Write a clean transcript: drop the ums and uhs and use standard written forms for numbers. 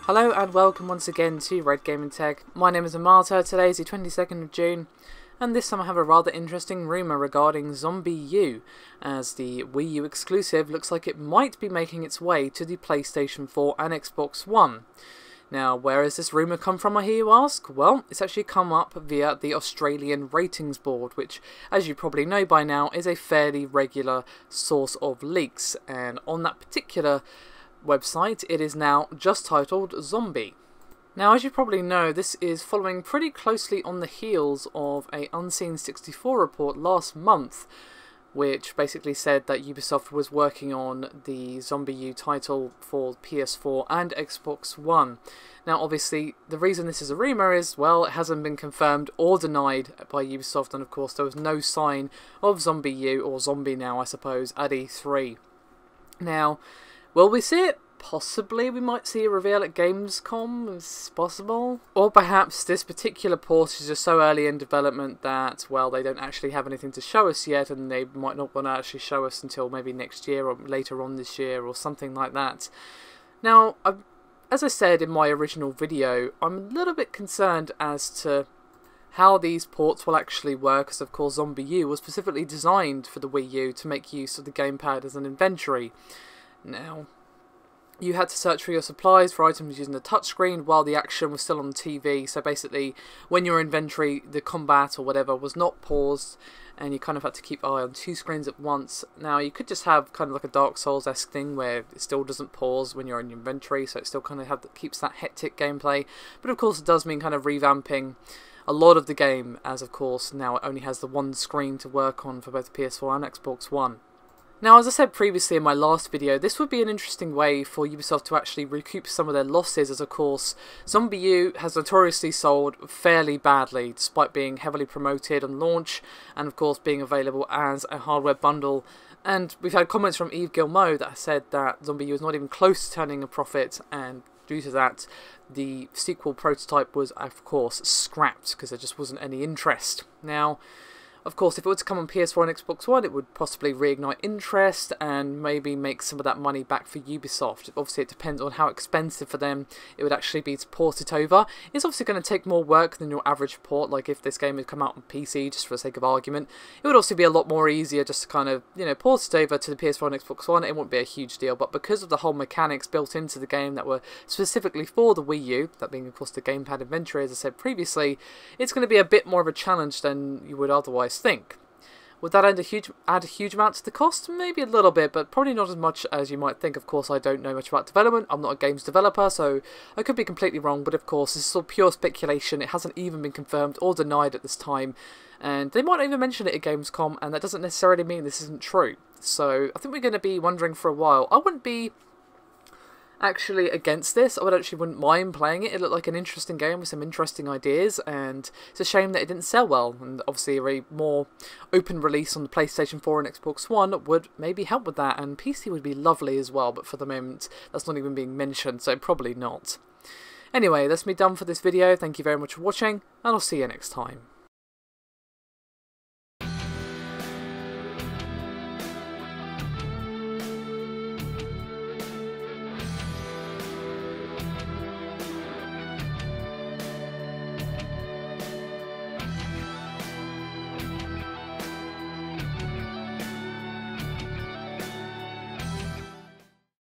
Hello and welcome once again to Red Gaming Tech. My name is Amata. Today is the 22nd of June, and this time I have a rather interesting rumour regarding ZombiU, as the Wii U exclusive looks like it might be making its way to the PlayStation 4 and Xbox One. Now, where has this rumour come from, I hear you ask? Well, it's actually come up via the Australian Ratings Board, which, as you probably know by now, is a fairly regular source of leaks, and on that particular website it is now just titled Zombie. Now, as you probably know, this is following pretty closely on the heels of a Unseen 64 report last month, which basically said that Ubisoft was working on the ZombiU title for PS4 and Xbox One. Now, obviously, the reason this is a rumour is, well, it hasn't been confirmed or denied by Ubisoft, and of course there was no sign of ZombiU, or Zombie now I suppose, at E3. Now, will we see it? Possibly. We might see a reveal at Gamescom, it's possible. Or perhaps this particular port is just so early in development that, well, they don't actually have anything to show us yet, and they might not want to actually show us until maybe next year or later on this year or something like that. Now, as I said in my original video, I'm a little bit concerned as to how these ports will actually work, as of course ZombiU was specifically designed for the Wii U to make use of the gamepad as an inventory. Now, you had to search for your supplies for items using the touchscreen while the action was still on TV, so basically when your inventory, the combat or whatever, was not paused, and you kind of had to keep eye on two screens at once. Now, you could just have kind of like a Dark Souls-esque thing where it still doesn't pause when you're in your inventory, so it still kind of keeps that hectic gameplay, but of course it does mean kind of revamping a lot of the game, as of course now it only has the one screen to work on for both PS4 and Xbox One. Now, as I said previously in my last video, this would be an interesting way for Ubisoft to actually recoup some of their losses, as of course ZombiU has notoriously sold fairly badly, despite being heavily promoted on launch and of course being available as a hardware bundle. And we've had comments from Yves Guillemot that said that ZombiU is not even close to turning a profit, and due to that the sequel prototype was of course scrapped because there just wasn't any interest. Now, of course, if it were to come on PS4 and Xbox One, it would possibly reignite interest and maybe make some of that money back for Ubisoft. Obviously, it depends on how expensive for them it would actually be to port it over. It's obviously going to take more work than your average port. Like, if this game had come out on PC, just for the sake of argument, it would also be a lot more easier just to kind of, port it over to the PS4 and Xbox One. It wouldn't be a huge deal, but because of the whole mechanics built into the game that were specifically for the Wii U, that being, of course, the gamepad inventory, as I said previously, it's going to be a bit more of a challenge than you would otherwise think. Would that add a huge amount to the cost? Maybe a little bit, but probably not as much as you might think. Of course, I don't know much about development. I'm not a games developer, so I could be completely wrong. But of course, this is all pure speculation. It hasn't even been confirmed or denied at this time. And they might not even mention it at Gamescom, and that doesn't necessarily mean this isn't true. So I think we're going to be wondering for a while. I wouldn't be actually against this. I wouldn't mind playing it. It looked like an interesting game with some interesting ideas, and it's a shame that it didn't sell well, and obviously a more open release on the PlayStation 4 and Xbox One would maybe help with that, and PC would be lovely as well, but for the moment that's not even being mentioned, so probably not. Anyway, that's me done for this video. Thank you very much for watching, and I'll see you next time.